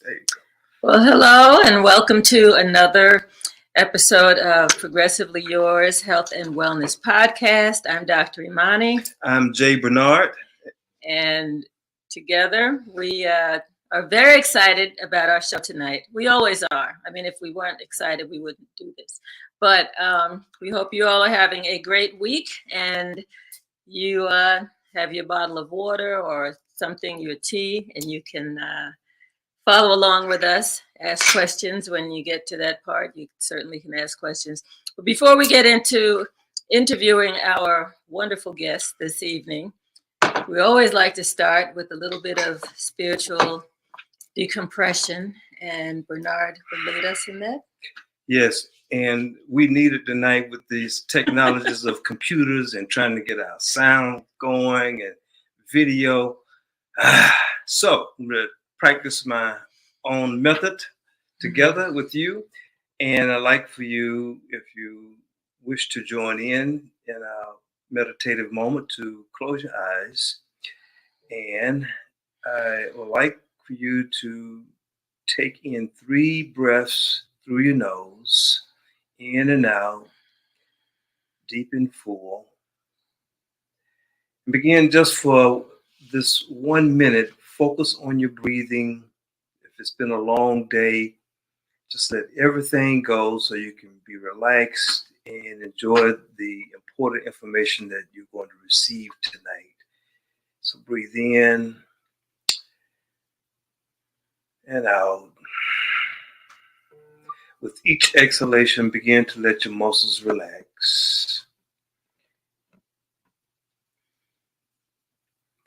There you go. Well, hello, and welcome to another episode of Progressively Yours Health and Wellness Podcast. I'm Dr. Imani. I'm Jay Bernard. And together we are very excited about our show tonight. We always are. I mean, if we weren't excited, we wouldn't do this. But we hope you all are having a great week and you have your bottle of water or something, your tea, and you can follow along with us. Ask questions when you get to that part. You certainly can ask questions. But before we get into interviewing our wonderful guest this evening, we always like to start with a little bit of spiritual decompression, and Bernard will lead us in that. Yes, and we need it tonight with these technologies of computers and trying to get our sound going and video. So I'm going to practice my own method together with you. And I'd like for you, if you wish to join in our meditative moment, to close your eyes. And I would like for you to take in 3 breaths through your nose, in and out, deep and full. And begin just for this 1 minute, focus on your breathing. If it's been a long day, just let everything go so you can be relaxed and enjoy the important information that you're going to receive tonight. So breathe in and out. With each exhalation, begin to let your muscles relax.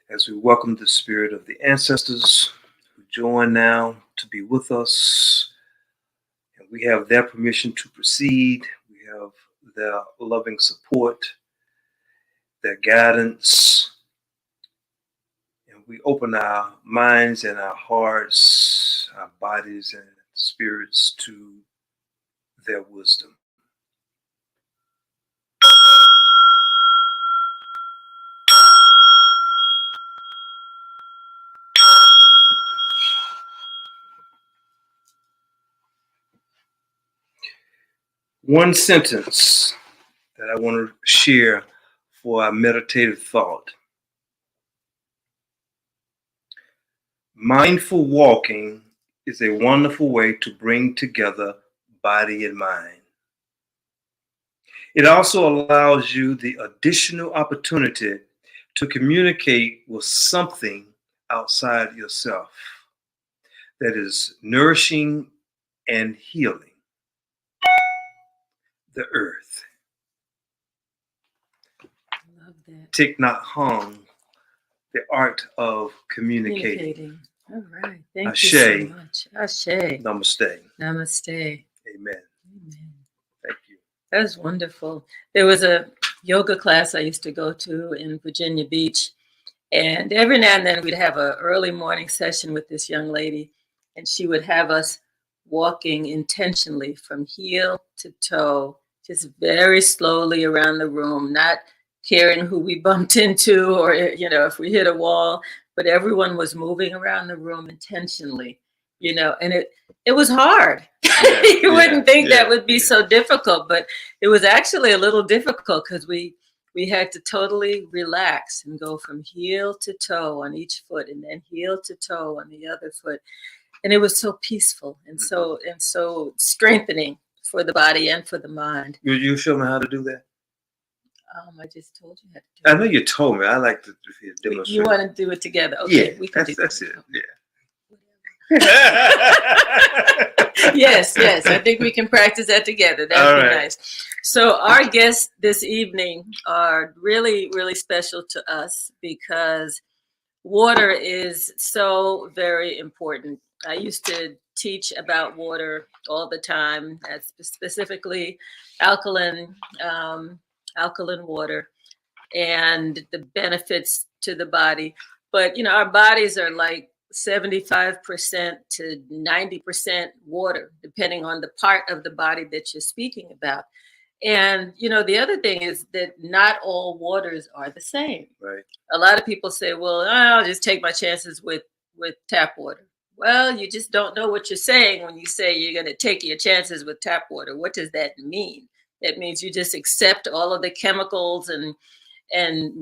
As we welcome the spirit of the ancestors who join now to be with us, and we have their permission to proceed. We have their loving support, their guidance. And we open our minds and our hearts, our bodies and spirits to their wisdom. One sentence that I want to share for our meditative thought. Mindful walking is a wonderful way to bring together body and mind. It also allows you the additional opportunity to communicate with something outside yourself that is nourishing and healing. The earth. Love that. Thich Nhat Hanh, the art of communicating. All right. Thank Ashe. you so much. Ashe. Namaste. Namaste. Amen. Amen. Thank you. That was wonderful. There was a yoga class I used to go to in Virginia Beach. And every now and then we'd have an early morning session with this young lady. And she would have us walking intentionally from heel to toe, just very slowly around the room, not caring who we bumped into or, if we hit a wall, but everyone was moving around the room intentionally, and it was hard. You wouldn't think that would be so difficult, but it was actually a little difficult because we had to totally relax and go from heel to toe on each foot and then heel to toe on the other foot. And it was so peaceful and so strengthening for the body and for the mind. You show me how to do that? I just told you how to do it. I know you told me. I like to demonstrate. You want to do it together? Okay, yeah, we can that's it. Yeah. Yes. I think we can practice that together. That would be nice. So our guests this evening are really, really special to us because water is so very important. I used to teach about water all the time, specifically alkaline water and the benefits to the body. But, our bodies are like 75% to 90% water, depending on the part of the body that you're speaking about. And, the other thing is that not all waters are the same. Right. A lot of people say, well, I'll just take my chances with tap water. Well, you just don't know what you're saying when you say you're going to take your chances with tap water. What does that mean? That means you just accept all of the chemicals and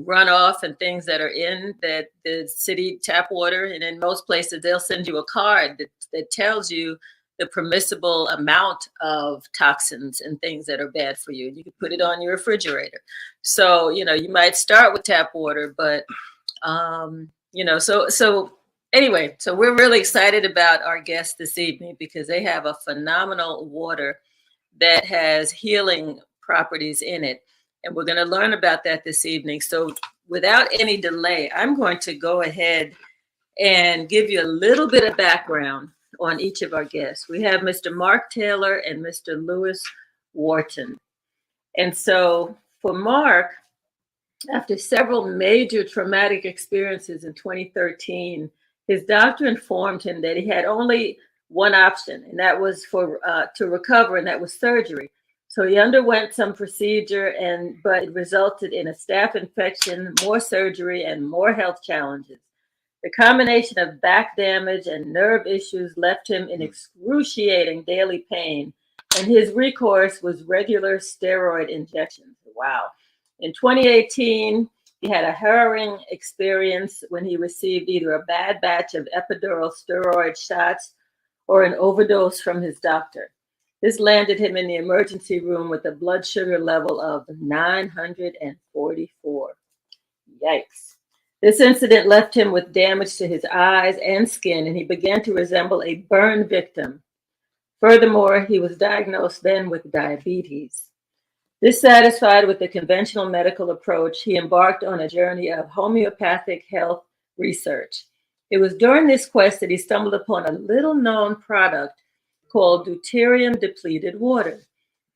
runoff and things that are in that the city tap water. And in most places, they'll send you a card that tells you the permissible amount of toxins and things that are bad for you. You can put it on your refrigerator. So, you might start with tap water, but, so anyway, so we're really excited about our guests this evening because they have a phenomenal water that has healing properties in it. And we're going to learn about that this evening. So without any delay, I'm going to go ahead and give you a little bit of background on each of our guests. We have Mr. Mark Taylor and Mr. Lewis Wharton. And so for Mark, after several major traumatic experiences in 2013, his doctor informed him that he had only one option, and that was to recover, and that was surgery. So he underwent some procedure, but it resulted in a staph infection, more surgery, and more health challenges. The combination of back damage and nerve issues left him in excruciating daily pain, and his recourse was regular steroid injections. Wow. In 2018, he had a harrowing experience when he received either a bad batch of epidural steroid shots or an overdose from his doctor. This landed him in the emergency room with a blood sugar level of 944. Yikes. This incident left him with damage to his eyes and skin, and he began to resemble a burn victim. Furthermore, he was diagnosed then with diabetes. Dissatisfied with the conventional medical approach, he embarked on a journey of homeopathic health research. It was during this quest that he stumbled upon a little-known product called deuterium-depleted water.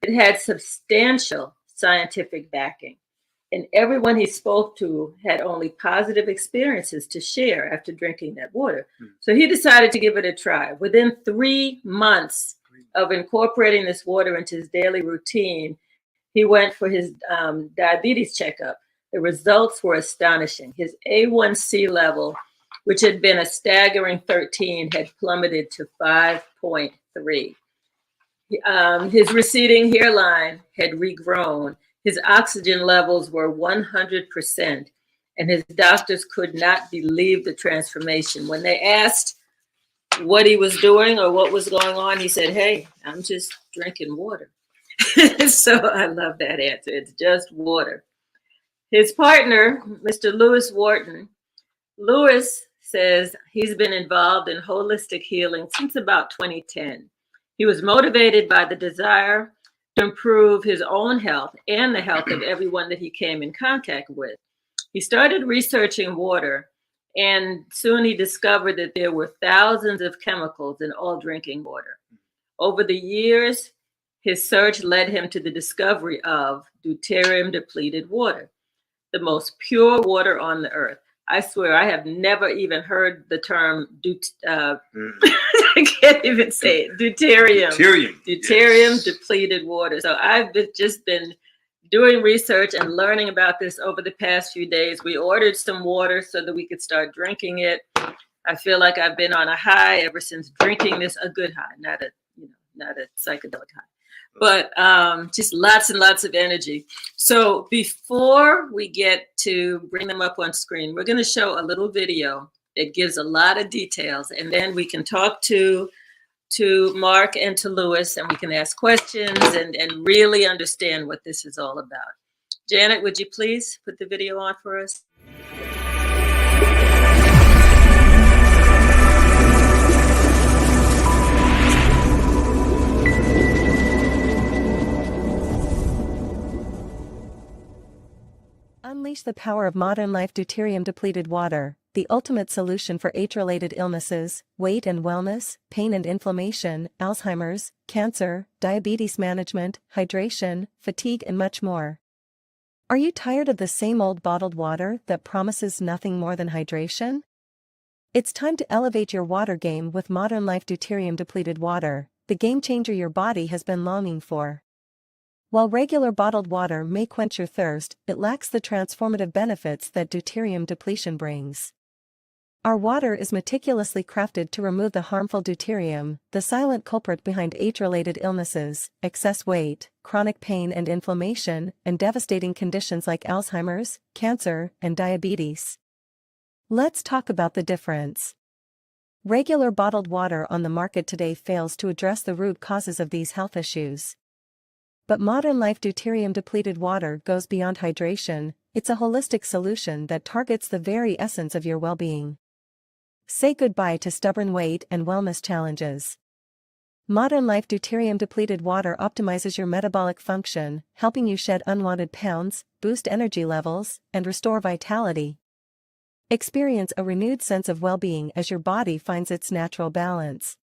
It had substantial scientific backing, and everyone he spoke to had only positive experiences to share after drinking that water. So he decided to give it a try. Within 3 months of incorporating this water into his daily routine, he went for his diabetes checkup. The results were astonishing. His A1C level, which had been a staggering 13, had plummeted to 5.3. His receding hairline had regrown. His oxygen levels were 100%, and his doctors could not believe the transformation. When they asked what he was doing or what was going on, he said, "Hey, I'm just drinking water." So I love that answer. It's just water. His partner, Mr. Lewis Wharton, Lewis says he's been involved in holistic healing since about 2010. He was motivated by the desire to improve his own health and the health of everyone that he came in contact with. He started researching water, and soon he discovered that there were thousands of chemicals in all drinking water. Over the years, his search led him to the discovery of deuterium-depleted water, the most pure water on the earth. I swear, I have never even heard the term I can't even say it. Deuterium-depleted water. So I've just been doing research and learning about this over the past few days. We ordered some water so that we could start drinking it. I feel like I've been on a high ever since drinking this, a good high, not a psychedelic high. But just lots and lots of energy. So before we get to bring them up on screen, we're going to show a little video that gives a lot of details, and then we can talk to Mark and to Lewis, and we can ask questions and really understand what this is all about. Janet, would you please put the video on for us? Unleash the power of Modern-Life Deuterium-Depleted Water, the ultimate solution for age-related illnesses, weight and wellness, pain and inflammation, Alzheimer's, cancer, diabetes management, hydration, fatigue, and much more. Are you tired of the same old bottled water that promises nothing more than hydration? It's time to elevate your water game with Modern-Life Deuterium-Depleted Water, the game-changer your body has been longing for. While regular bottled water may quench your thirst, it lacks the transformative benefits that deuterium depletion brings. Our water is meticulously crafted to remove the harmful deuterium, the silent culprit behind age-related illnesses, excess weight, chronic pain and inflammation, and devastating conditions like Alzheimer's, cancer, and diabetes. Let's talk about the difference. Regular bottled water on the market today fails to address the root causes of these health issues. But Modern-Life Deuterium-Depleted Water goes beyond hydration. It's a holistic solution that targets the very essence of your well-being. Say goodbye to stubborn weight and wellness challenges. Modern-Life Deuterium-Depleted Water optimizes your metabolic function, helping you shed unwanted pounds, boost energy levels, and restore vitality. Experience a renewed sense of well-being as your body finds its natural balance.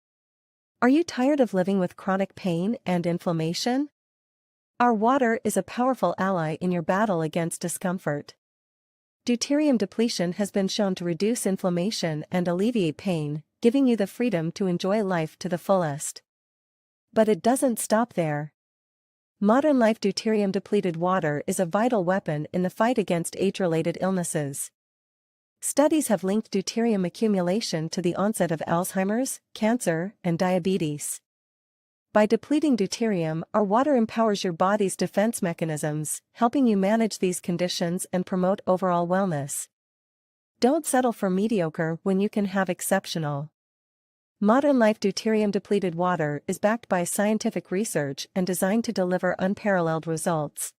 Are you tired of living with chronic pain and inflammation? Our water is a powerful ally in your battle against discomfort. Deuterium depletion has been shown to reduce inflammation and alleviate pain, giving you the freedom to enjoy life to the fullest. But it doesn't stop there. Modern-Life Deuterium-Depleted Water is a vital weapon in the fight against age-related illnesses. Studies have linked deuterium accumulation to the onset of Alzheimer's, cancer, and diabetes. By depleting deuterium, our water empowers your body's defense mechanisms, helping you manage these conditions and promote overall wellness. Don't settle for mediocre when you can have exceptional. Modern-Life Deuterium-Depleted Water is backed by scientific research and designed to deliver unparalleled results.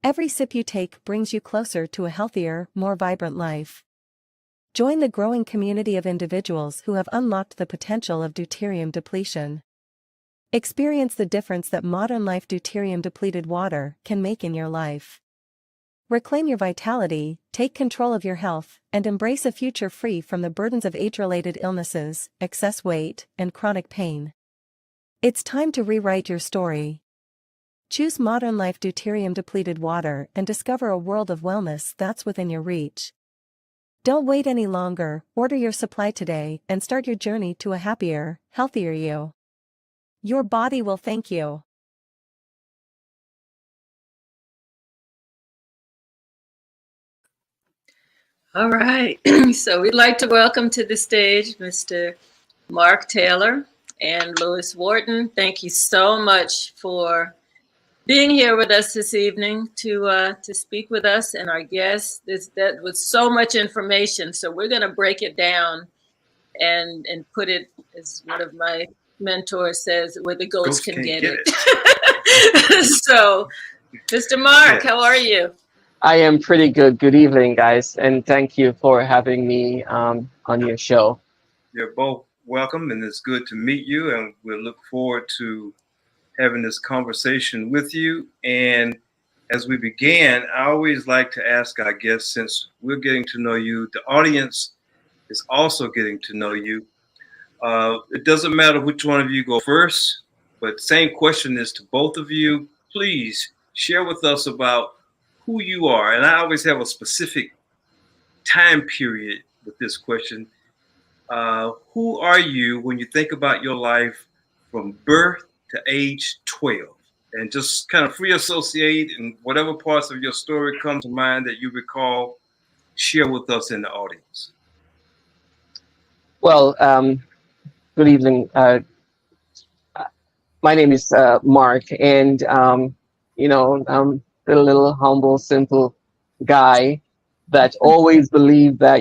Every sip you take brings you closer to a healthier, more vibrant life. Join the growing community of individuals who have unlocked the potential of deuterium depletion. Experience the difference that Modern-Life Deuterium-Depleted Water can make in your life. Reclaim your vitality, take control of your health, and embrace a future free from the burdens of age-related illnesses, excess weight, and chronic pain. It's time to rewrite your story. Choose Modern-Life Deuterium-Depleted Water and discover a world of wellness that's within your reach. Don't wait any longer, order your supply today and start your journey to a happier, healthier you. Your body will thank you. All right. So we'd like to welcome to the stage Mr. Mark Taylor and Louis Wharton. Thank you so much for being here with us this evening to speak with us and our guests. That was so much information. So we're going to break it down and put it, as one of my mentors says, where the goats can get it. So, Mr. Mark, how are you? I am pretty good. Good evening, guys, and thank you for having me on your show. You're both welcome, and it's good to meet you, and we'll look forward to having this conversation with you. And as we began, I always like to ask our guests, since we're getting to know you, the audience is also getting to know you. It doesn't matter which one of you go first, but same question is to both of you. Please share with us about who you are. And I always have a specific time period with this question. Who are you when you think about your life from birth to age 12? And just kind of free associate, and whatever parts of your story come to mind that you recall, share with us in the audience. Well, good evening. My name is Mark, and I'm a little humble, simple guy that always believed that,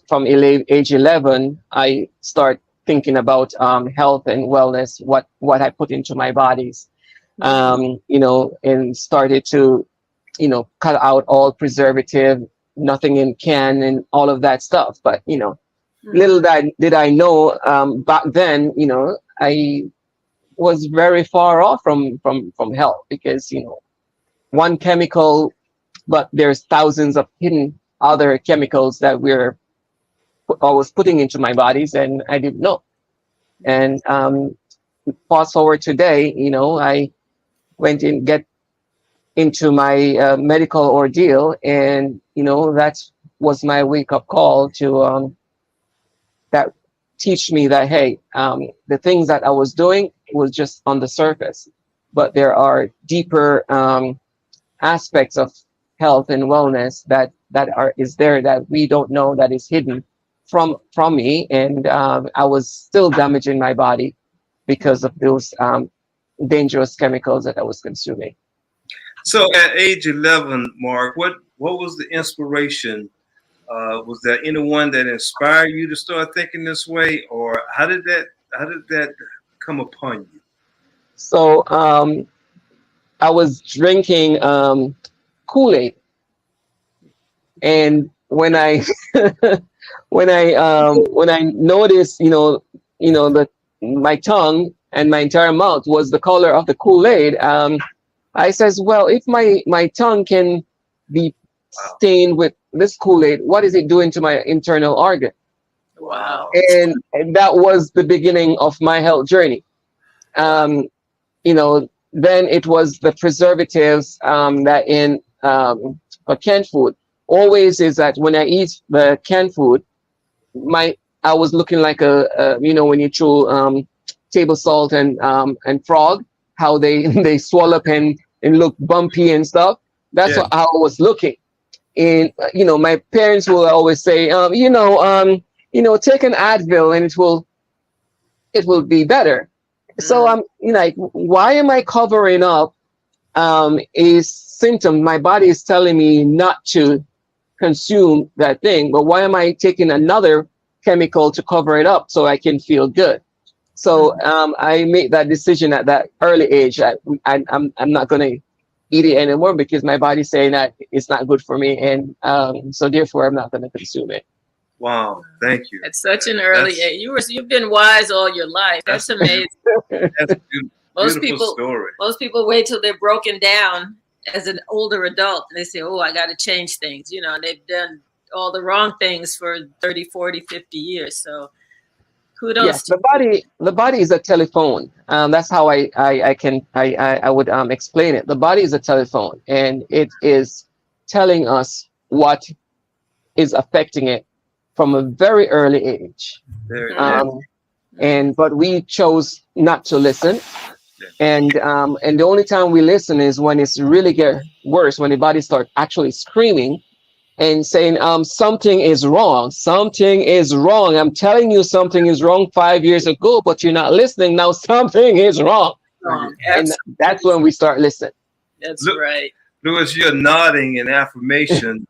from age 11, I start thinking about health and wellness, what I put into my bodies, and started to, cut out all preservative, nothing in can and all of that stuff. But, little did I know back then, I was very far off from health, because, one chemical, but there's thousands of hidden other chemicals that I was putting into my bodies, and I didn't know. And fast forward today, I went get into my medical ordeal, and that was my wake up call to that teach me that, hey, the things that I was doing was just on the surface, but there are deeper aspects of health and wellness is there that we don't know, that is hidden from me, and I was still damaging my body because of those dangerous chemicals that I was consuming. So at age 11, Mark, what was the inspiration? Was there anyone that inspired you to start thinking this way, or how did that come upon you? So I was drinking Kool-Aid, and when I when I noticed, that my tongue and my entire mouth was the color of the Kool-Aid, I says, well, if my tongue can be stained with this Kool-Aid, what is it doing to my internal organ? Wow. And that was the beginning of my health journey. Then it was the preservatives that in canned food. Always is that when I eat the canned food, I was looking like when you throw table salt and frog, how they swell up and look bumpy and stuff. That's how I was looking. And my parents will always say, take an Advil and it will be better. So I'm like, why am I covering up a symptom? My body is telling me not to consume that thing, but why am I taking another chemical to cover it up so I can feel good? So I made that decision at that early age. I'm not going to eat it anymore because my body's saying that it's not good for me, and so therefore I'm not going to consume it. Wow, thank you. At such an early age, you've been wise all your life. That's amazing. That's a beautiful story. Most people wait till they're broken down as an older adult, and they say, "Oh, I got to change things." And they've done all the wrong things for 30, 40, 50 years. So kudos. Yes, the body is a telephone. That's how I would explain it. The body is a telephone, and it is telling us what is affecting it from a very early age. But we chose not to listen. And the only time we listen is when it's really get worse, when the body starts actually screaming and saying, something is wrong. Something is wrong. I'm telling you something is wrong 5 years ago, but you're not listening. Now something is wrong. And that's when we start listening. That's right. Louis, you're nodding in affirmation.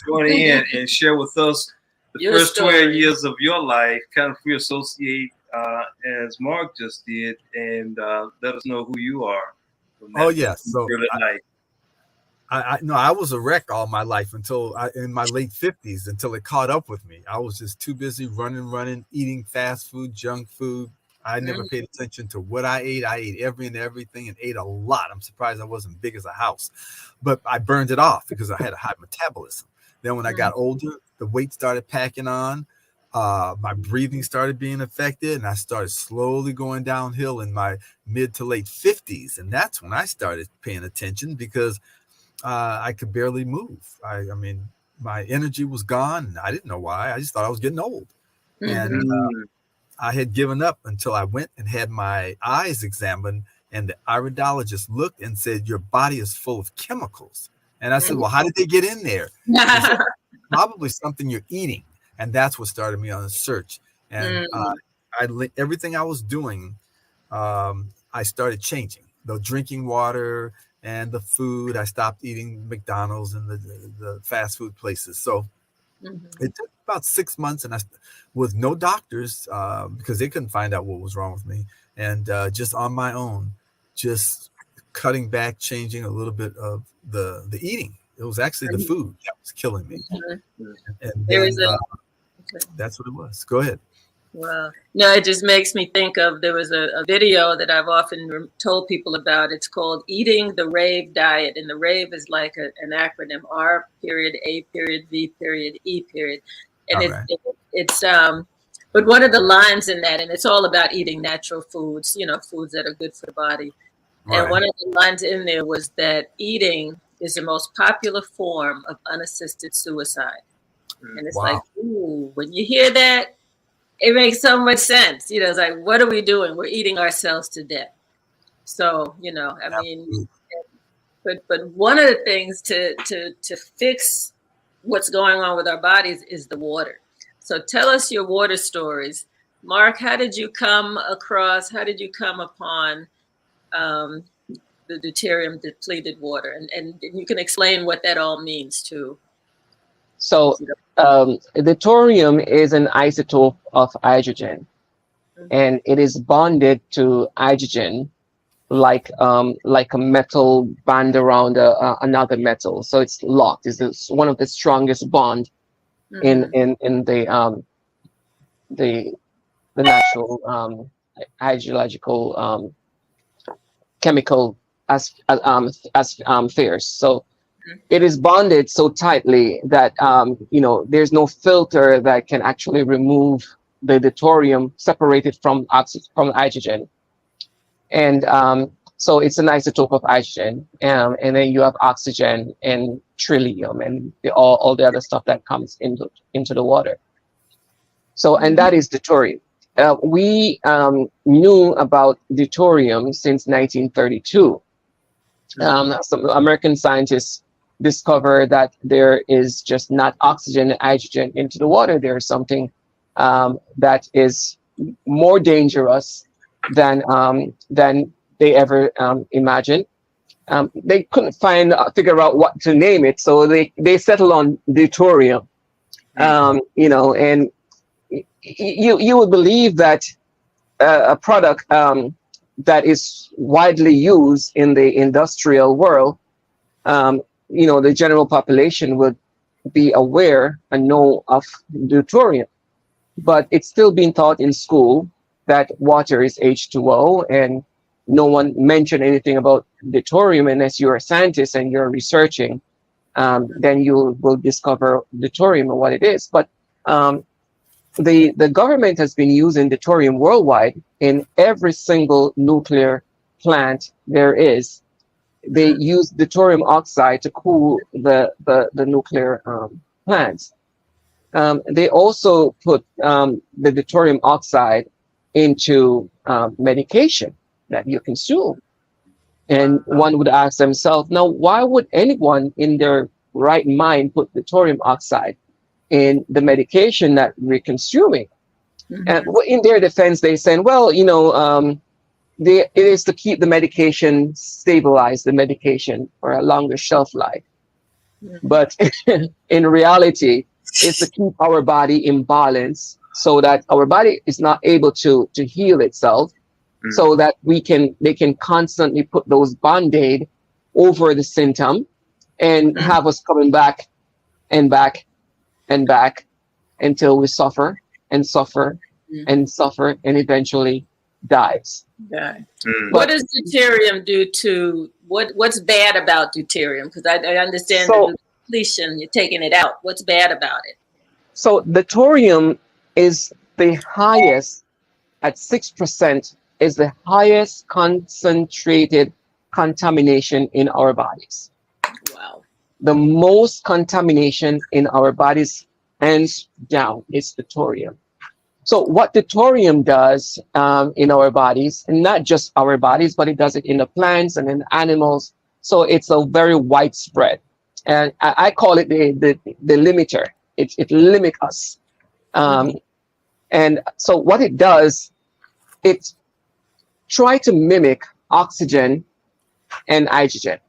Join in and share with us the first 12 years of your life, kind of free associate as Mark just did, and let us know who you are. Oh, yes. So I was a wreck all my life until in my late 50s, until it caught up with me. I was just too busy running, eating fast food, junk food. I never paid attention to what I ate. I ate everything and ate a lot. I'm surprised I wasn't big as a house, but I burned it off because I had a high metabolism. Then when I got older, the weight started packing on. My breathing started being affected, and I started slowly going downhill in my mid to late 50s. And that's when I started paying attention because I could barely move. I mean, my energy was gone. And I didn't know why. I just thought I was getting old. And I had given up until I went and had my eyes examined, and the iridologist looked and said, your body is full of chemicals. And I said, well, how did they get in there? Said, probably something you're eating. And that's what started me on a search. And everything I was doing, I started changing. The drinking water and the food. I stopped eating McDonald's and the fast food places. So it took about 6 months, and with no doctors, because they couldn't find out what was wrong with me, and just on my own, just cutting back, changing a little bit of the eating. It was actually the food that was killing me. And then, that's what it was. Go ahead. Wow. No, it just makes me think of, there was a video that I've often told people about. It's called Eating the Rave Diet. And the rave is like an acronym, R period, A period, V period, E period. And but one of the lines in that, and it's all about eating natural foods, foods that are good for the body. Right. And one of the lines in there was that eating is the most popular form of unassisted suicide. And it's like, ooh, when you hear that, it makes so much sense. It's like, what are we doing? We're eating ourselves to death. So, I mean, But one of the things to fix what's going on with our bodies is the water. So tell us your water stories. Mark, how did you come upon the deuterium depleted water? And you can explain what that all means too. So deuterium is an isotope of hydrogen, and it is bonded to hydrogen like a metal band around another metal. So it's locked. It's one of the strongest bond in the natural hydrological chemical affairs. So it is bonded so tightly that there's no filter that can actually remove the deuterium separated from hydrogen. And so it's an isotope of hydrogen, and then you have oxygen and trillium and all the other stuff that comes into the water. So, and that is deuterium. We knew about deuterium since 1932. Some American scientists discovered that there is just not oxygen and hydrogen into the water. There's something that is more dangerous than they ever imagined. They couldn't figure out what to name it, so they settled on deuterium. And you would believe that a product that is widely used in the industrial world, the general population would be aware and know of deuterium, but it's still being taught in school that water is H2O, and no one mentioned anything about deuterium. Unless you're a scientist and you're researching, then you will discover deuterium and what it is. But the government has been using deuterium worldwide in every single nuclear plant there is. They use deuterium oxide to cool the nuclear plants. They also put the deuterium oxide into medication that you consume. And one would ask themselves, now, why would anyone in their right mind put deuterium oxide in the medication that we're consuming? And in their defense, they say, well, it is to keep the medication, stabilize the medication for a longer shelf life. But in reality, it's to keep our body in balance so that our body is not able to heal itself, so that they can constantly put those band-aid over the symptom and have us coming back and back and back until we suffer and suffer and suffer and eventually dies. Yeah. What does deuterium do to what's bad about deuterium? Because I understand the depletion, you're taking it out. What's bad about it? So deuterium is the highest at 6%, is the highest concentrated contamination in our bodies. Wow. The most contamination in our bodies, hands down, is deuterium. So what deuterium does in our bodies, and not just our bodies, but it does it in the plants and in animals. So it's a very widespread. And I call it the limiter. It limits us. And so what it does, it tries to mimic oxygen and hydrogen.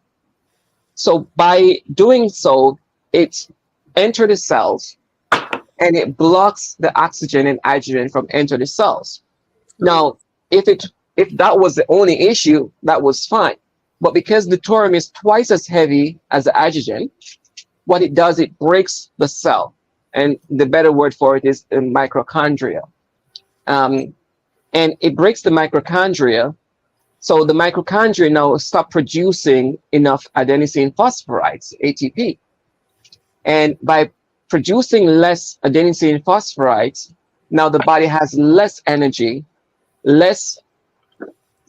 So by doing so, it enters the cells and it blocks the oxygen and hydrogen from entering the cells. Now, if that was the only issue, that was fine. But because the deuterium is twice as heavy as the hydrogen, what it does, it breaks the cell. And the better word for it is the mitochondria. And it breaks the mitochondria. So the mitochondria now stop producing enough adenosine phosphorides, ATP. And by producing less adenosine phosphorides, now the body has less energy, less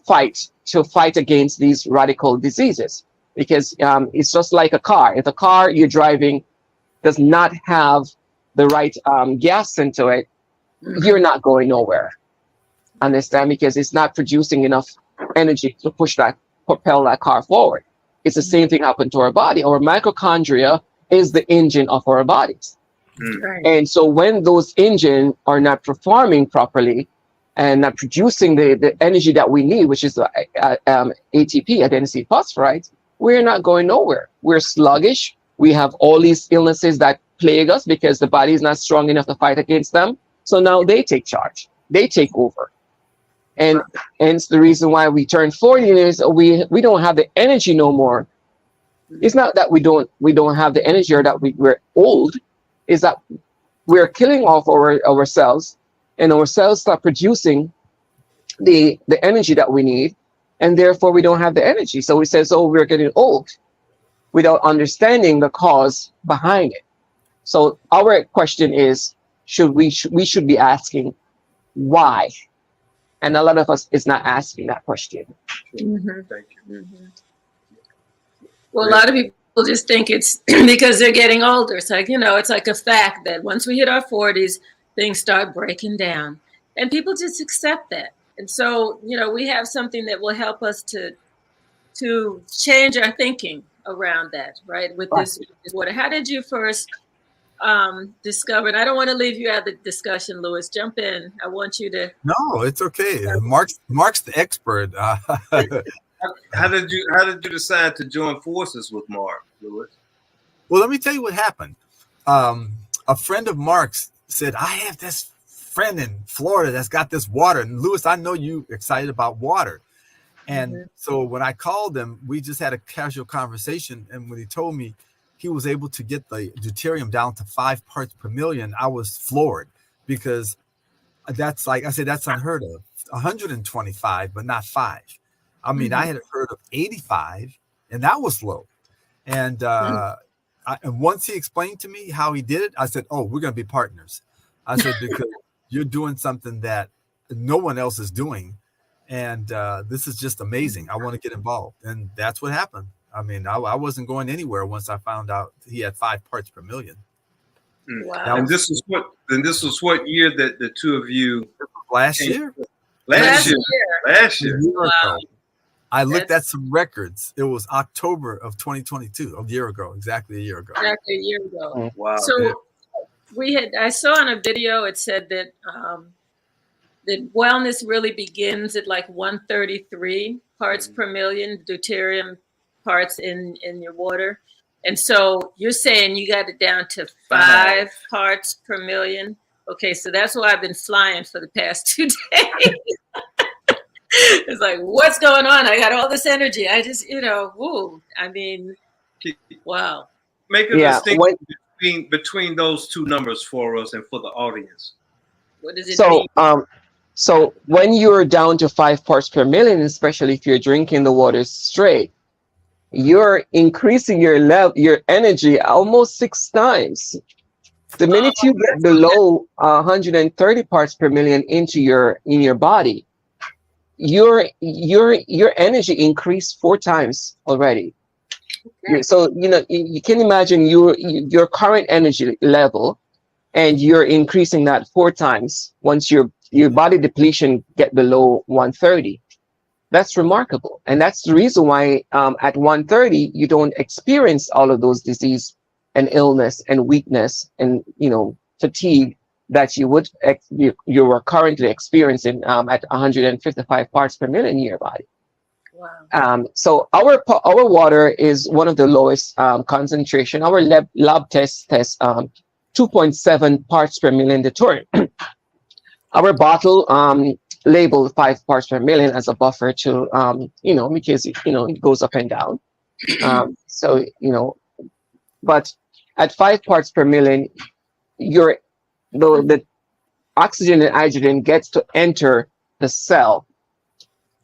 fight against these radical diseases. Because it's just like a car. If a car you're driving does not have the right gas into it, you're not going nowhere. Understand? Because it's not producing enough energy to propel that car forward. It's the same thing happened to our body. Our mitochondria is the engine of our bodies. Right. And so when those engines are not performing properly and not producing the energy that we need, which is ATP, adenosine phosphoride, we're not going nowhere. We're sluggish. We have all these illnesses that plague us because the body is not strong enough to fight against them. So now they take charge. They take over. And hence the reason why we turn 40 is we don't have the energy no more. It's not that we don't have the energy or that we're old. Is that we're killing off our cells, and our cells start producing the energy that we need, and therefore we don't have the energy. So we say, so we're getting old without understanding the cause behind it. So our question is, we should be asking why? And a lot of us is not asking that question. Mhm. Thank you. Mhm. Well, a lot of people just think it's because they're getting older. It's like, it's like a fact that once we hit our 40s, things start breaking down. And people just accept that. And so, we have something that will help us to change our thinking around that, right? With this water. How did you first discover? And I don't want to leave you out of the discussion, Louis. Jump in. I want you to. No, it's okay. Mark's the expert. How did you decide to join forces with Mark, Louis? Well, let me tell you what happened. A friend of Mark's said, I have this friend in Florida that's got this water. And Louis, I know you excited about water. And so when I called him, we just had a casual conversation. And when he told me he was able to get the deuterium down to 5 parts per million, I was floored, because that's, like I said, that's unheard of. 125, but not 5. I mean, I had heard of 85, and that was low. And and once he explained to me how he did it, I said, oh, we're going to be partners. I said, because you're doing something that no one else is doing. And this is just amazing. I want to get involved. And that's what happened. I mean, I wasn't going anywhere once I found out he had 5 parts per million. Wow. And this was what year that the two of you last year? Last year. Wow. I looked at some records. It was October of 2022, a year ago, exactly a year ago. Exactly a year ago. Wow. So I saw on a video, it said that that wellness really begins at like 133 parts per million deuterium parts in your water. And so you're saying you got it down to 5 parts per million. Okay, so that's why I've been flying for the past 2 days. It's like, what's going on? I got all this energy. I just, I mean, wow. Make a distinction between those two numbers for us and for the audience. What does it mean? So when you're down to 5 parts per million, especially if you're drinking the water straight, you're increasing your energy almost 6 times. The minute you get below 130 parts per million in your body, your energy increased 4 times already. Okay. So you can imagine your current energy level, and you're increasing that 4 times once your body depletion get below 130. That's remarkable, and that's the reason why at 130 you don't experience all of those disease and illness and weakness and fatigue that you are currently experiencing at 155 parts per million in your body. Wow. So our water is one of the lowest concentration. Our lab test 2.7 parts per million deuterium. Our bottle labeled 5 parts per million as a buffer to because it goes up and down. But at 5 parts per million, the oxygen and hydrogen gets to enter the cell.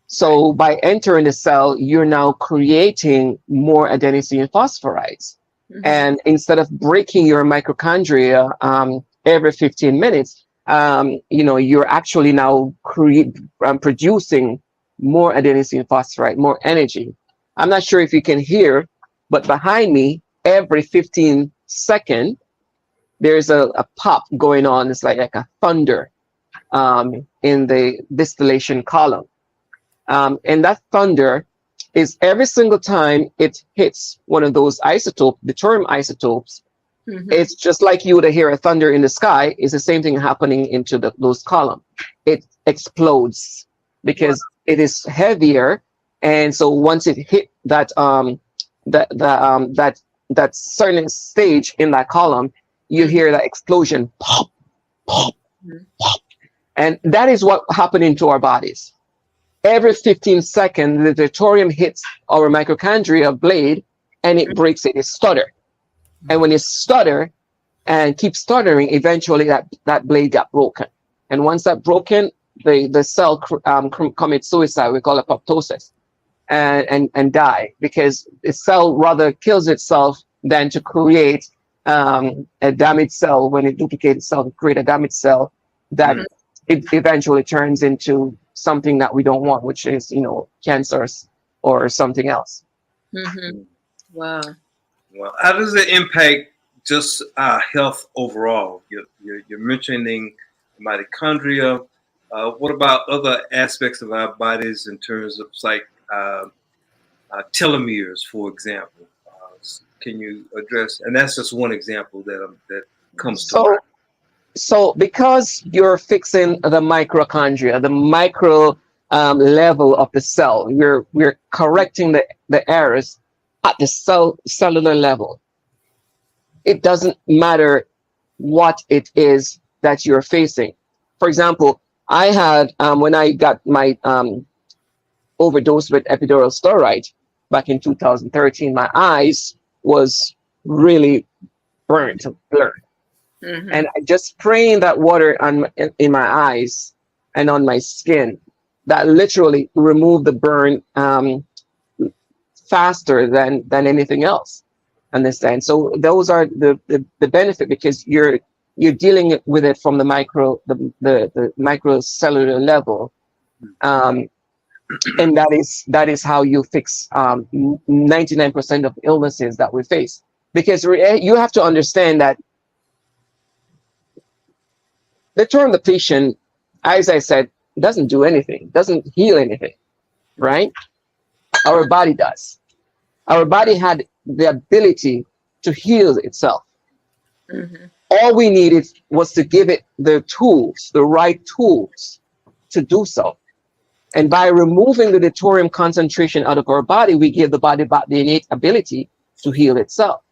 So by entering the cell, you're now creating more adenosine phosphorides. And instead of breaking your mitochondria every 15 minutes, you're actually now producing more adenosine phosphoride, more energy. I'm not sure if you can hear, but behind me, every 15 seconds, there's a pop going on. It's like a thunder in the distillation column. And that thunder is every single time it hits one of those isotopes, the deuterium isotopes, it's just like you would hear a thunder in the sky. It's the same thing happening into those columns. It explodes because it is heavier, and so once it hit that that certain stage in that column, you hear that explosion, pop, pop, pop, and that is what happening to our bodies. Every 15 seconds, the deuterium hits our mitochondria blade, and it breaks it. It stutter. And when it stutter and keep stuttering, eventually that blade got broken. And once that broken, the cell commits suicide. We call it apoptosis, and die, because the cell rather kills itself than to create a damaged cell. When it duplicates itself, it create a damaged cell that it eventually turns into something that we don't want, which is, cancers or something else. Wow. Well, how does it impact just our health overall? You're mentioning mitochondria. What about other aspects of our bodies in terms of telomeres, for example? Can you address? And that's just one example that comes to mind. So because you're fixing the mitochondria, the micro level of the cell, we're correcting the errors at the cellular level. It doesn't matter what it is that you're facing. For example, I had, when I got my overdose with epidural steroid back in 2013, my eyes was really blurred. And I just spraying that water in my eyes and on my skin, that literally removed the burn faster than anything else. Understand? So those are the benefit, because you're dealing with it from the microcellular level, and that is how you fix 99% of illnesses that we face. Because you have to understand that the deuterium depletion, as I said, doesn't do anything, doesn't heal anything, right? Our body does. Our body had the ability to heal itself. All we needed was to give it the tools, the right tools to do so. And by removing the deuterium concentration out of our body, we give the body back the innate ability to heal itself.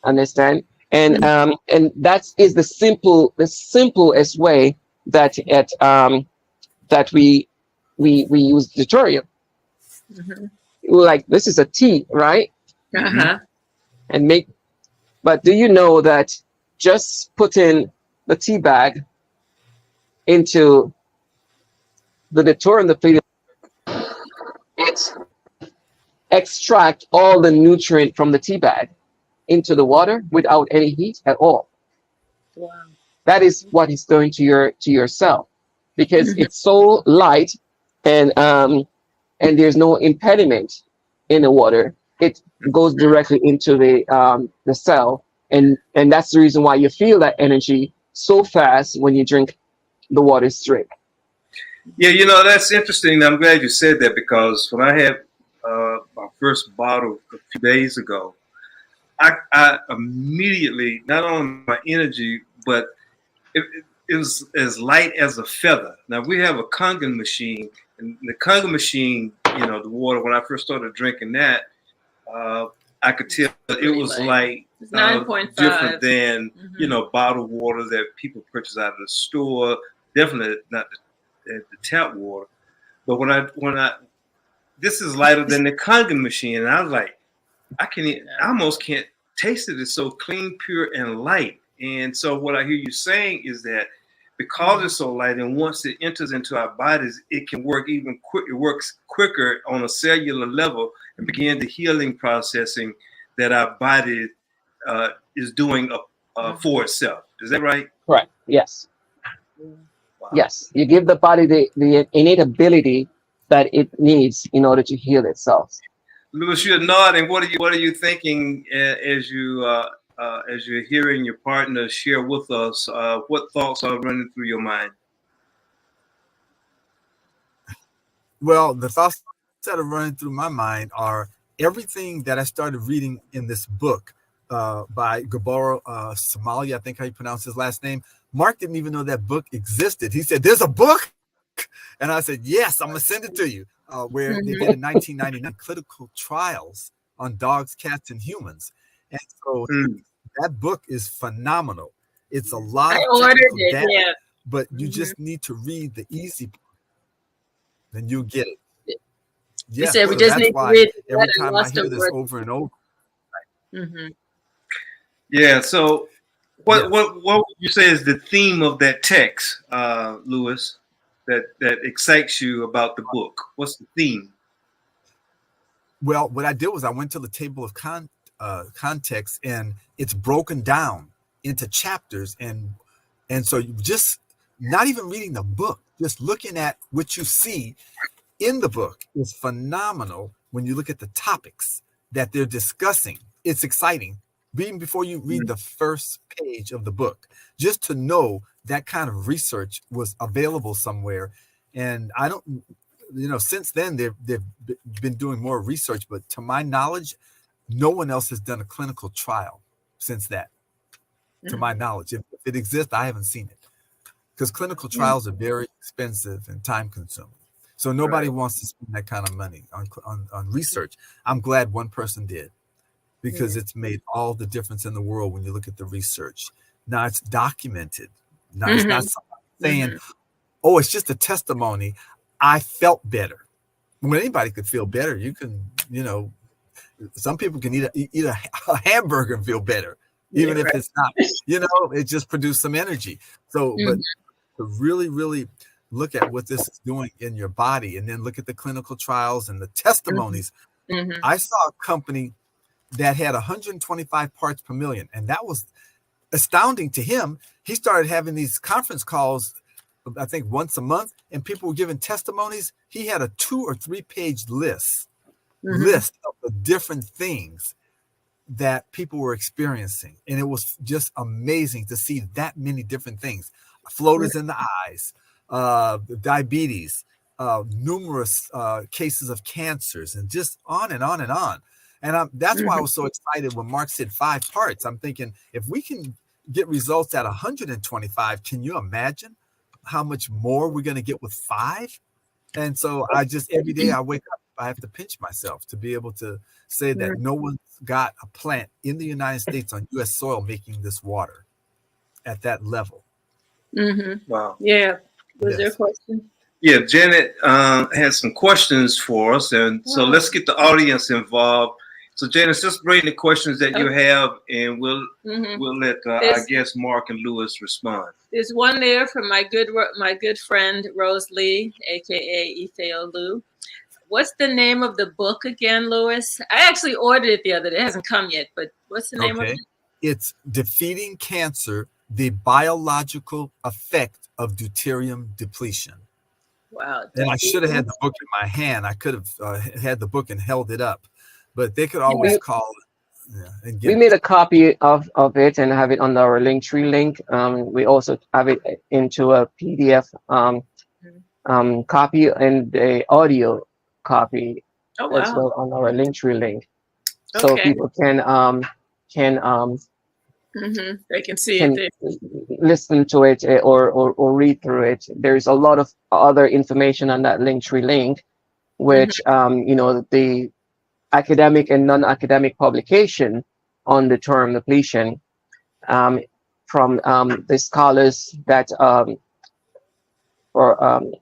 Understand? And that is the simplest way that we use deuterium. Like, this is a tea, right? But do you know that just putting the tea bag into the deuterium depleted, it extract all the nutrient from the tea bag into the water without any heat at all. Wow. That is what it's doing to your cell, because it's so light, and there's no impediment in the water. It goes directly into the cell, and that's the reason why you feel that energy so fast when you drink the water straight. Yeah, that's interesting. I'm glad you said that, because when I had my first bottle a few days ago, I immediately, not only my energy, but it was as light as a feather. Now, we have a Kangen machine, and the Kangen machine, the water, when I first started drinking that, I could tell it was light. It's 9.5. Different than, bottled water that people purchase out of the store. Definitely not the tap water. But when I this is lighter than the Kangen machine, and I was like, I almost can't taste it. It's so clean, pure, and light. And so what I hear you saying is that because it's so light, and once it enters into our bodies, it can work even quick. It works quicker on a cellular level and begin the healing processing that our body is doing for itself. Is that right? Correct. Yes. Wow. Yes. You give the body the innate ability that it needs in order to heal itself. Louis, you're nodding. What are you thinking as you're hearing your partner share with us? What thoughts are running through your mind? Well, the thoughts that are running through my mind are everything that I started reading in this book by Gabor Somalia, I think how you pronounce his last name. Mark didn't even know that book existed. He said, "There's a book?" And I said, "Yes, I'm going to send it to you." Where they did in 1999 clinical trials on dogs, cats, and humans. And so that book is phenomenal. It's a lot of technical data, yeah. but you just need to read the easy part, then you'll get it. You Yeah, said we so just that's need to why read every time I hear this over and over. Yeah. So, what would you say is the theme of that text, Lewis, that excites you about the book? What's the theme? Well, what I did was I went to the table of context, and it's broken down into chapters, and so you just not even reading the book, just looking at what you see in the book is phenomenal. When you look at the topics that they're discussing, it's exciting. Even before you read the first page of the book, just to know that kind of research was available somewhere. And I don't, since then they've been doing more research, but to my knowledge, no one else has done a clinical trial since that. To my knowledge, if it exists, I haven't seen it, because clinical trials are very expensive and time consuming. So nobody wants to spend that kind of money on research. I'm glad one person did, because it's made all the difference in the world when you look at the research. Now it's documented. Now it's not saying, "Oh, it's just a testimony. I felt better." When anybody could feel better, you can, some people can eat a hamburger and feel better, even if it's not, it just produced some energy. So, but to really, really look at what this is doing in your body, and then look at the clinical trials and the testimonies. I saw a company that had 125 parts per million, and that was astounding to him. He started having these conference calls, I think once a month, and people were giving testimonies. He had a 2 or 3 page list of the different things that people were experiencing, and it was just amazing to see that many different things. Floaters in the eyes, diabetes, numerous cases of cancers, and just on and on and on. And that's why I was so excited when Mark said 5 parts. I'm thinking, if we can get results at 125, can you imagine how much more we're going to get with 5? And so I just, every day I wake up, I have to pinch myself to be able to say that no one's got a plant in the United States on U.S. soil making this water at that level. Wow. Yeah. Was there a question? Yeah, Janet has some questions for us, and so let's get the audience involved. So, Janet, just bring the questions that you have, and we'll let I guess Mark and Lewis respond. There's one there from my good friend Rose Lee, aka Ethel Lou. What's the name of the book again, Lewis? I actually ordered it the other day. It hasn't come yet, but what's the name of it? It's Defeating Cancer: The Biological Effect of Deuterium Depletion. Wow. And I should have had the book in my hand. I could have had the book and held it up, but they could always call it. Yeah, and get we made a copy of it and have it on our Linktree link. We also have it into a PDF copy and the audio copy as well on our Linktree link, so people can they can see it, listen to it, or read through it. There's a lot of other information on that Linktree link, which the academic and non-academic publication on the deuterium depletion from the scholars that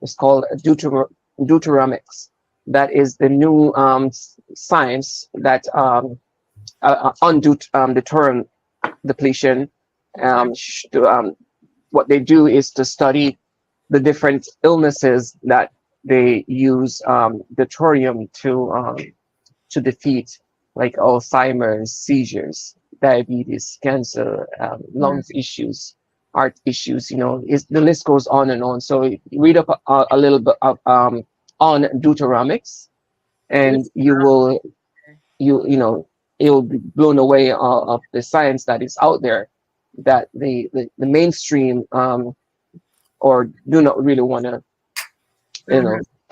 it's called deuteromics. That is the new science that on deuterium depletion. What they do is to study the different illnesses that they use deuterium to defeat, like Alzheimer's, seizures, diabetes, cancer, lungs issues, heart issues. The list goes on and on. So read up a little bit on deuteromics, and you'll be blown away of the science that is out there, that the mainstream or do not really want to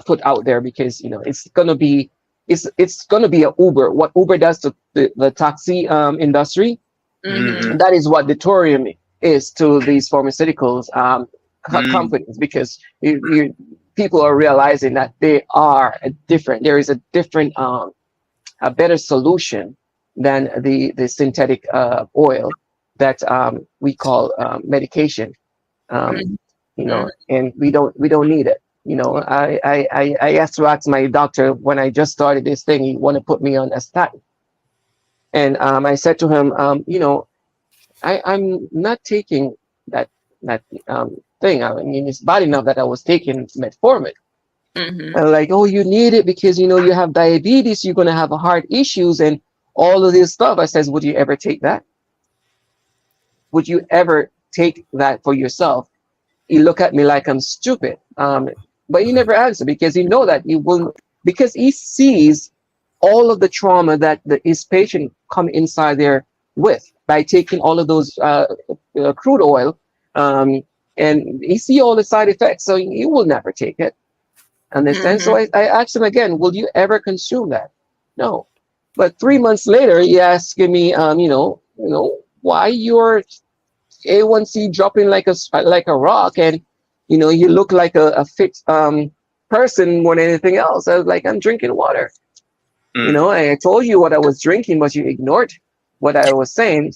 put out there, because it's gonna be a Uber. What Uber does to the taxi industry, Mhm. that is what deuterium is to these pharmaceuticals companies, because people are realizing that they are there is a different a better solution than the synthetic oil that we call medication. And we don't need it. I asked to ask my doctor when I just started this thing. He wanted to put me on a statin, and I said to him, I'm not taking that thing. I mean, it's bad enough that I was taking metformin. Mhm. And like, oh, you need it because you have diabetes, you're gonna have heart issues and all of this stuff. I says, would you ever take that? Would you ever take that for yourself? He looked at me like I'm stupid. But he never answered, because he know that he will, because he sees all of the trauma that his patient come inside there with by taking all of those crude oil, and he see all the side effects, so he will never take it. Understand? So I asked him again, will you ever consume that? No. But 3 months later, he asked me, why your A1C dropping like a rock, and you look like a fit person more than anything else. I was like, I'm drinking water. I told you what I was drinking, but you ignored what I was saying.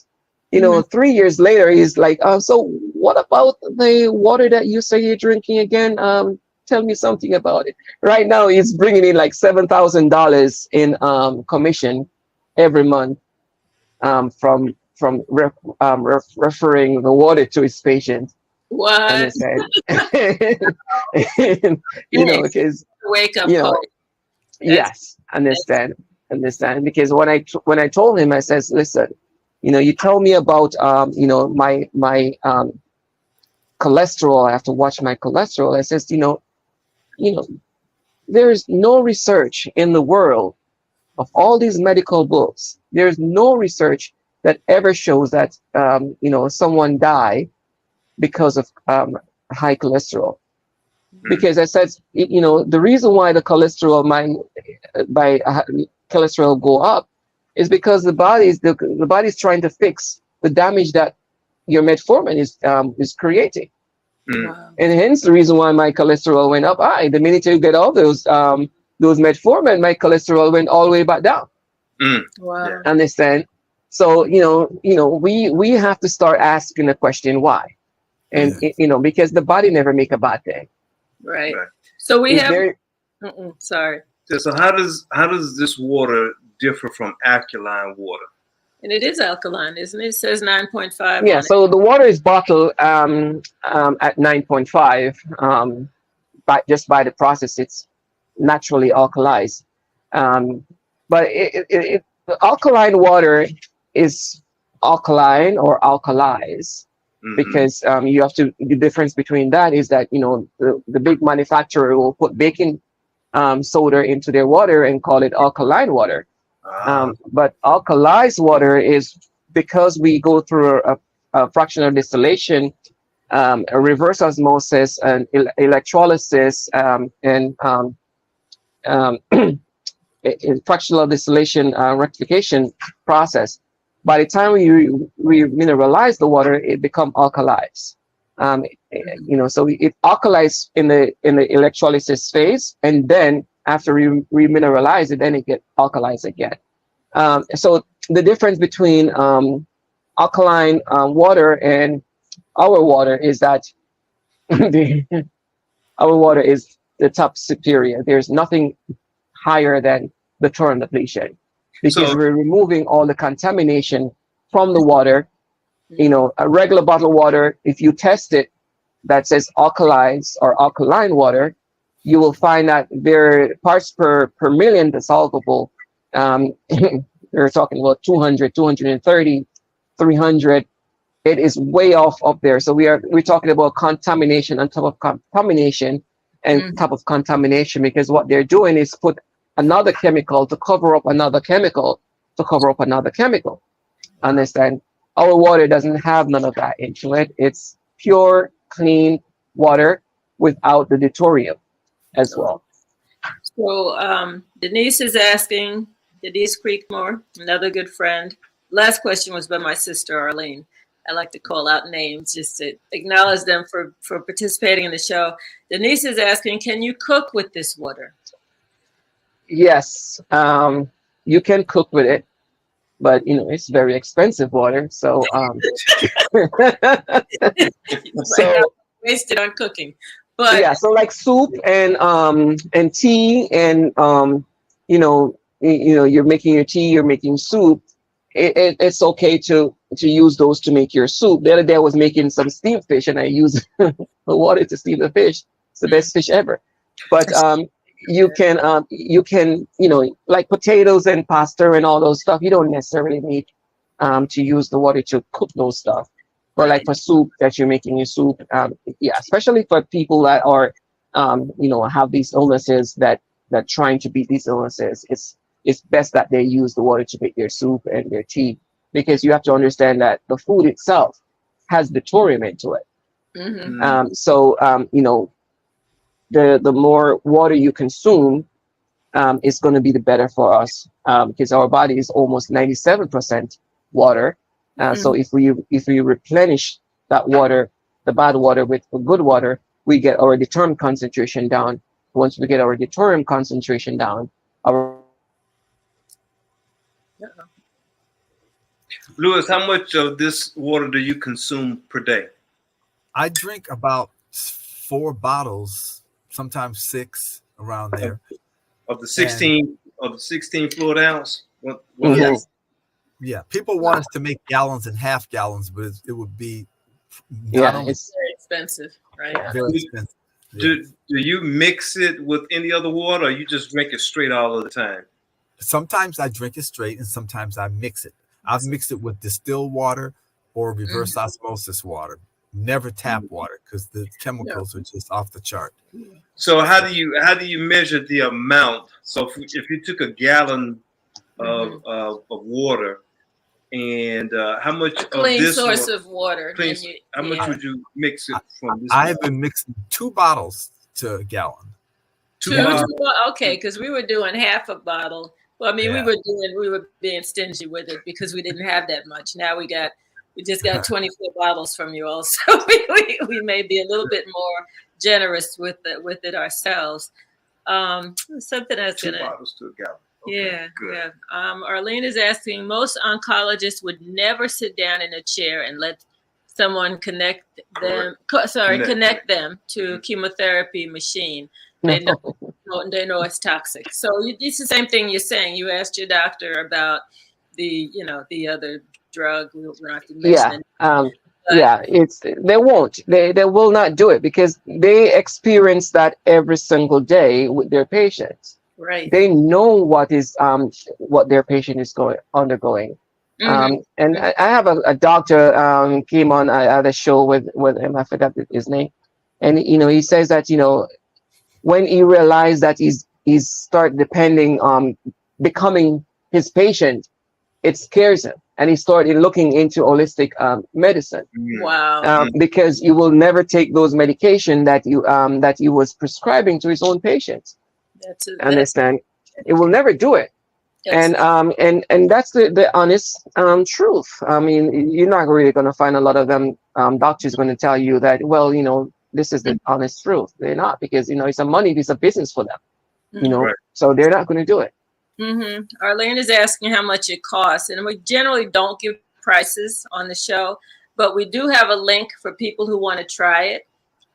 3 years later, he's like, so what about the water that you say you're drinking again? Tell me something about it. Right now, he's bringing in like $7,000 in commission every month from referring the water to his patients. What? Understand? Because wake up call. Yes, understand. Because when I told him, I says, listen, you tell me about my cholesterol. I have to watch my cholesterol. I says, there's no research in the world of all these medical books. There's no research that ever shows that someone die because of high cholesterol. Because I said, the reason why the cholesterol cholesterol go up is because the body's trying to fix the damage that your metformin is creating. Wow. And hence the reason why my cholesterol went up. The minute you get all those metformin, my cholesterol went all the way back down. Wow. Understand? So we have to start asking the question why, and because the body never make a bad thing. Right. So we have. Sorry. So how does this water differ from alkaline water? And it is alkaline, isn't it? It says 9.5. Yeah. So the water is bottled at 9.5. But just by the process, it's naturally alkalized. But the alkaline water is alkaline or alkalized. Because you have to, the difference between that is that the big manufacturer will put baking soda into their water and call it alkaline water. But alkalized water is because we go through a fractional distillation, a reverse osmosis, and electrolysis, and fractional distillation rectification process. By the time we mineralize the water, it becomes alkalized. So it alkalizes in the electrolysis phase, and then after we mineralize it, then it gets alkalized again. So the difference between alkaline water and our water is that our water is the top superior. There's nothing higher than the thorium depletion, because we're removing all the contamination from the water. A regular bottled water, if you test it, that says alkalized or alkaline water, you will find that their parts per million dissolvable, they're talking about 200, 230, 300. It is way off up there. So we're talking about contamination on top of contamination and top of contamination, because what they're doing is put another chemical to cover up another chemical to cover up another chemical. Understand? Our water doesn't have none of that into it. It's pure, clean water without the deuterium as well. So Denise is asking, Denise Creekmore, another good friend. Last question was by my sister Arlene. I like to call out names just to acknowledge them for participating in the show. Denise is asking, can you cook with this water? Yes, you can cook with it, but it's very expensive water. So so Wasted on cooking. But yeah, so like soup and tea and you're making your tea, you're making soup. It's okay to use those to make your soup. The other day I was making some steamed fish and I used the water to steam the fish. It's the best fish ever. But you can like potatoes and pasta and all those stuff. You don't necessarily need to use the water to cook those stuff. But like for soup that you're making your soup, yeah, especially for people that are have these illnesses that trying to beat these illnesses, it's best that they use the water to make their soup and their tea, because you have to understand that the food itself has deuterium into it. Mm-hmm. The more water you consume is going to be the better for us, because our body is almost 97% water. So if we replenish that water, the bad water, with good water, we get our deuterium concentration down. Once we get our deuterium concentration down, Lewis, how much of this water do you consume per day? I drink about 4 bottles, sometimes 6, around there. Of the 16 fluid ounce? What yes. Yeah, people want us to make gallons and half gallons, but it would be it's very expensive, right? very expensive. Do you mix it with any other water, or you just drink it straight all of the time? Sometimes I drink it straight, and sometimes I mix it. I've mixed it with distilled water or reverse osmosis water. Never tap water, because the chemicals are just off the chart. So how do you measure the amount? So if you took a gallon of water, and how much clean of this source of water? How much would you mix it from this? I have been mixing 2 bottles to a gallon. Okay, because we were doing half a bottle. Well, I mean, Yeah. we were being stingy with it because we didn't have that much. Now we just got 24 bottles from you all, so we may be a little bit more generous with it ourselves. Something that's 2 bottles to a gallon. Okay, yeah, good. yeah. Arlene is asking, most oncologists would never sit down in a chair and let someone connect them to chemotherapy machine. They know it's toxic. So it's the same thing you're saying. You asked your doctor about the other drug. We don't have to mention it. They won't. They will not do it, because they experience that every single day with their patients. Right. They know what their patient is undergoing. And I have a doctor came on at a show with him. I forgot his name, and he says that when he realized that he's start depending on becoming his patient, it scares him, and he started looking into holistic medicine. Wow. Because you will never take those medication that he was prescribing to his own patients. Understand? It will never do it. And that's the honest truth. I mean, you're not really going to find a lot of them doctors going to tell you that, well, this is the honest truth. They're not, because it's a business for them. Right. So they're not going to do it. Arlene is asking how much it costs, and we generally don't give prices on the show, but we do have a link for people who want to try it.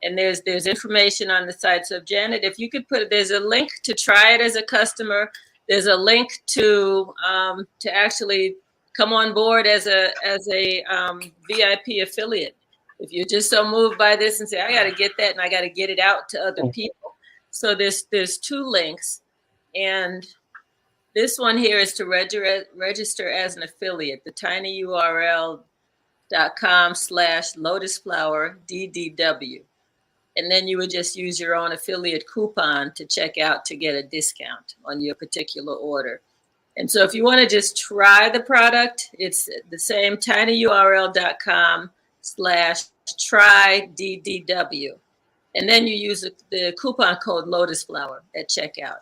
And there's information on the site. So Janet, if you could there's a link to try it as a customer. There's a link to actually come on board as a VIP affiliate. If you're just so moved by this and say, I got to get that and I got to get it out to other people. So there's 2 links, and this one here is to register as an affiliate. The tinyurl.com/lotusflower DDW. And then you would just use your own affiliate coupon to check out to get a discount on your particular order. And so if you want to just try the product, it's the same tinyurl.com/tryDDW. And then you use the coupon code LotusFlower at checkout.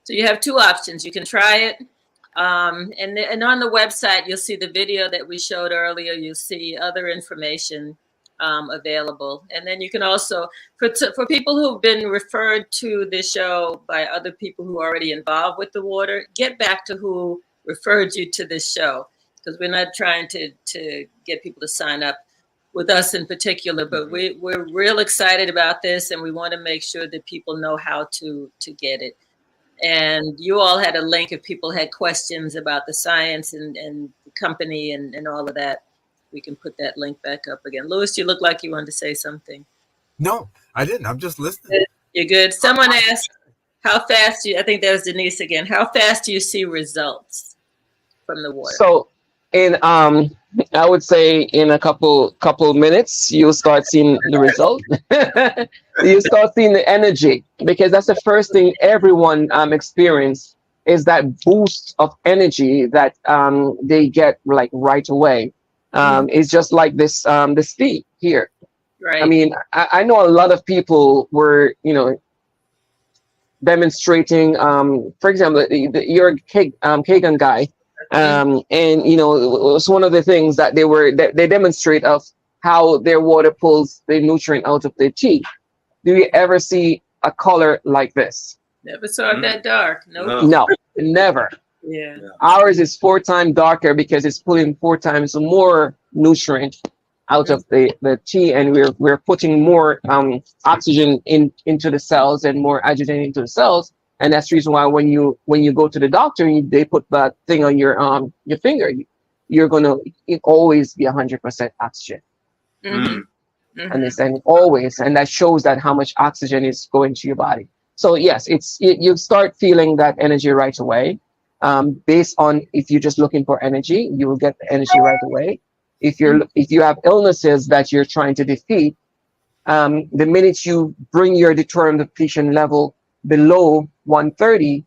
So you have two options. You can try it. And on the website, you'll see the video that we showed earlier. You'll see other information available. And then you can also, for people who've been referred to this show by other people who are already involved with the water, get back to who referred you to this show, because we're not trying to get people to sign up with us in particular, but we're real excited about this, and we want to make sure that people know how to get it. And you all had a link if people had questions about the science and the company and all of that. We can put that link back up again. Louis, you look like you wanted to say something. No, I didn't. I'm just listening. You're good. Someone asked, how fast I think that was Denise again. How fast do you see results from the water? So in I would say in a couple minutes you'll start seeing the result. You start seeing the energy, because that's the first thing everyone experience, is that boost of energy that they get like right away. It's just like this tea here. Right. I mean, I know a lot of people were, demonstrating, for example, your Kagan guy. And it was one of the things that they demonstrate of how their water pulls the nutrient out of the tea. Do you ever see a color like this? Never saw it that dark. Nope. No, never. Yeah. Ours is 4 times darker because it's pulling 4 times more nutrient out of the tea, and we're putting more oxygen into the cells and more hydrogen into the cells. And that's the reason why when you go to the doctor, they put that thing on your finger, you're gonna always be 100% oxygen. And always, and that shows that how much oxygen is going to your body. So yes, you start feeling that energy right away. Based on, if you're just looking for energy, you will get the energy right away. If you have illnesses that you're trying to defeat, the minute you bring your deuterium depletion level below 130,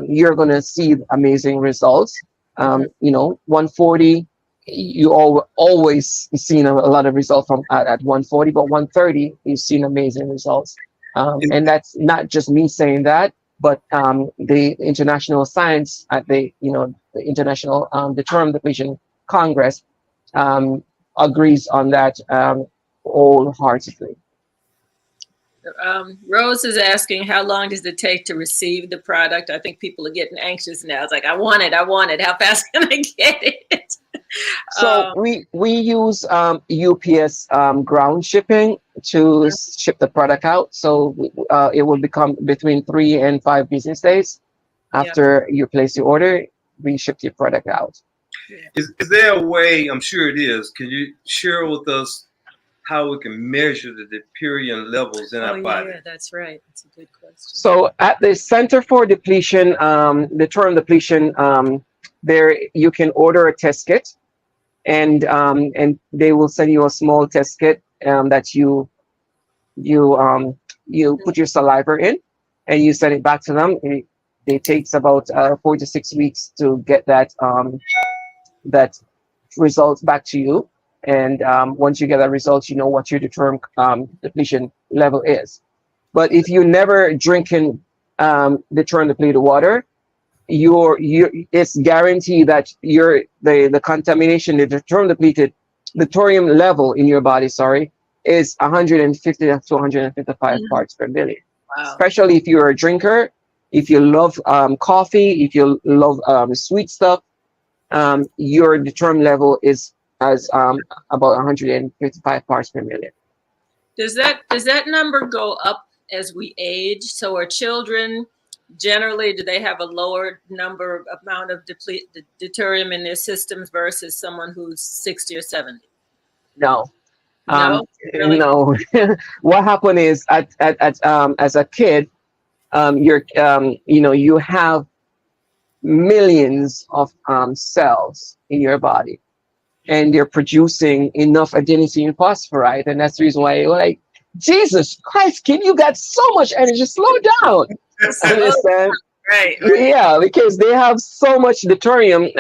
you're going to see amazing results. 140, you always seen a lot of results from at 140, but 130, you've seen amazing results. And that's not just me saying that, but the international science at the International Deuterium Depletion Congress agrees on that wholeheartedly. Rose is asking, how long does it take to receive the product? I think people are getting anxious now. It's like, I want it. How fast can I get it? So we use UPS ground shipping to ship the product out. So it will become between 3 and 5 business days after you place the order. We ship your product out. Is there a way? I'm sure it is. Can you share with us how we can measure the deuterium levels in our body? Yeah, that's right. That's a good question. So at the Center for Depletion, Deuterium Depletion, there you can order a test kit, and they will send you a small test kit that you put your saliva in, and you send it back to them. It takes about 4 to 6 weeks to get that results back to you. And once you get that result, you know what your deuterium depletion level is. But if you never drinking deuterium depleted water, it's guaranteed that the contamination, the deuterium level in your body, is 150 to 155 parts per million. Wow. Especially if you're a drinker, if you love coffee, if you love sweet stuff, your deuterium level is about 155 parts per million. Does that number go up as we age? So are children generally, do they have a lower amount of deuterium in their systems versus someone who's 60 or 70? No. No? Really? No. What happened is as a kid, you have millions of cells in your body, and they're producing enough adenosine phosphoride, and that's the reason why you're like, Jesus Christ, kid, you got so much energy, slow down. Understand? Right. Yeah, because they have so much deuterium,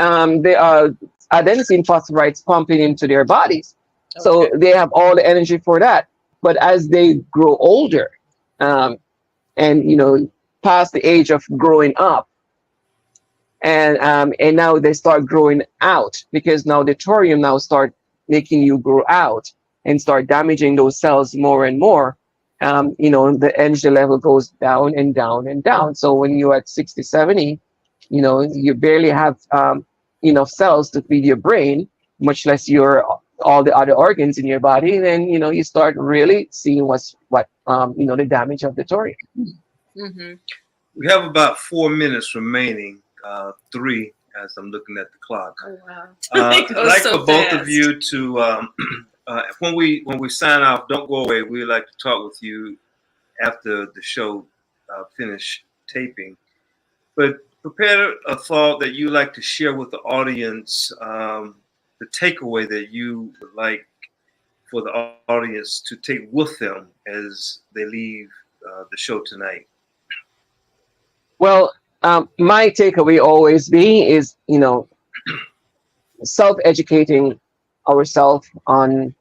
they are adenosine phosphorides pumping into their bodies. Okay. So they have all the energy for that. But as they grow older, and past the age of growing up, and now they start growing out, because now the thorium now start making you grow out and start damaging those cells more and more. The energy level goes down and down and down. So when you're at 60, 70, you barely have enough cells to feed your brain, much less all the other organs in your body. Then you start really seeing the damage of the thorium. Mm-hmm. We have about 4 minutes remaining. 3 as I'm looking at the clock. Oh, wow. I'd like so for both fast. of you to, when we sign off, don't go away. We'd like to talk with you after the show finish taping. But prepare a thought that you like to share with the audience, the takeaway that you would like for the audience to take with them as they leave the show tonight. Well, my takeaway always is, self-educating ourselves on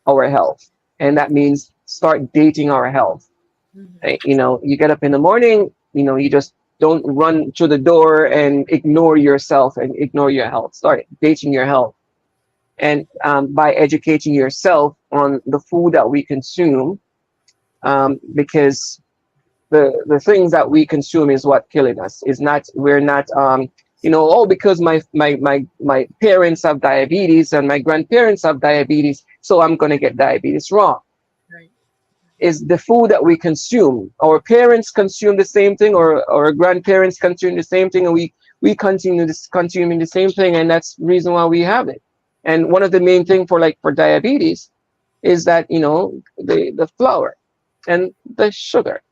our health. And that means start dating our health. Mm-hmm. You get up in the morning, you just don't run to the door and ignore yourself and ignore your health. Start dating your health. And by educating yourself on the food that we consume, because the things that we consume is what killing us. We're not because my parents have diabetes and my grandparents have diabetes, so I'm gonna get diabetes. Wrong. Right. Is the food that we consume. Our parents consume the same thing, or our grandparents consume the same thing, and we continue consuming the same thing, and that's the reason why we have it. And one of the main thing for diabetes is that the flour and the sugar.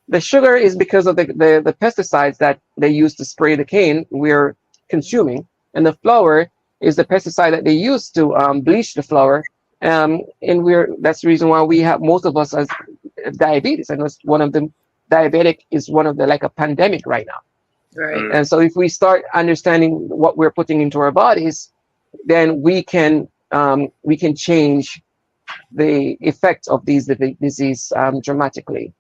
The sugar is because of the pesticides that they use to spray the cane we're consuming, and the flour is the pesticide that they use to bleach the flour. And that's the reason why we have, most of us, as diabetes, and it's one of the diabetic is one of the a pandemic right now. Right. And so if we start understanding what we're putting into our bodies, then we can change the effect of these disease dramatically.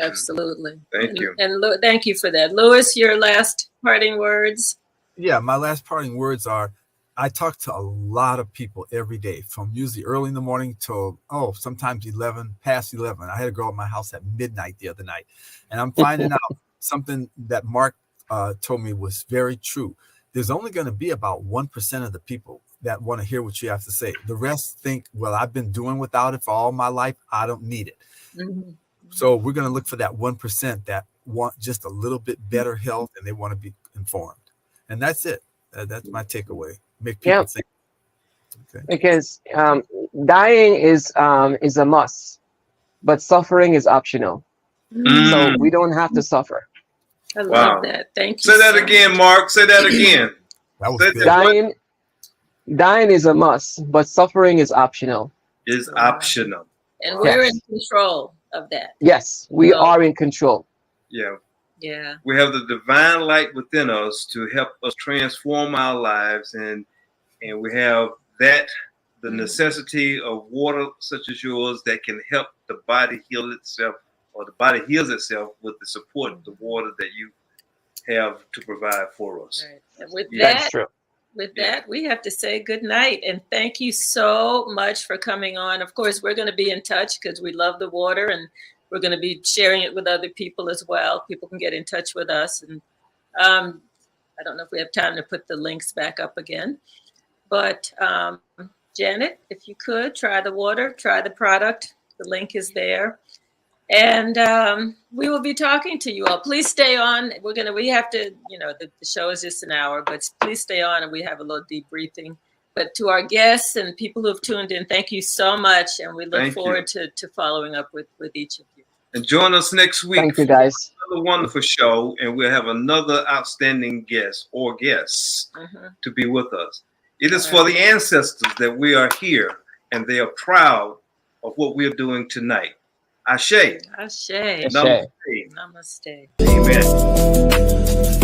Absolutely. Thank you. And thank you for that. Louis, your last parting words? Yeah, my last parting words are, I talk to a lot of people every day, from usually early in the morning till, sometimes past 11. I had a girl at my house at midnight the other night. And I'm finding out something that Mark told me was very true. There's only going to be about 1% of the people that want to hear what you have to say. The rest think, well, I've been doing without it for all my life. I don't need it. Mm-hmm. So we're going to look for that 1% that want just a little bit better health, and they want to be informed. And that's it. That's my takeaway. Make people think. Okay. Because dying is a must, but suffering is optional. So we don't have to suffer. I love that. Thank you. Say that again, Mark. Say that again. That was good. Dying is a must, but suffering is optional. Is optional. And we're in control of that. Yes, we are in control. Yeah. Yeah. We have the divine light within us to help us transform our lives, and we have the necessity of water such as yours that can help the body heal itself, or the body heals itself with the support of the water that you have to provide for us. Right. And with That's true. With that, we have to say good night, and thank you so much for coming on. Of course, we're going to be in touch because we love the water, and we're going to be sharing it with other people as well. People can get in touch with us, and I don't know if we have time to put the links back up again. But Janet, if you could, try the water, try the product. The link is there. And we will be talking to you all. Please stay on. We have to, the show is just an hour, but please stay on, and we have a little debriefing. But to our guests and people who have tuned in, thank you so much. And we look forward to following up with each of you. And join us next week. Thank you, guys. Another wonderful show. And we'll have another outstanding guest or guests to be with us. It is for the ancestors that we are here, and they are proud of what we are doing tonight. Ashe. Ashe. Namaste. Namaste. Amen.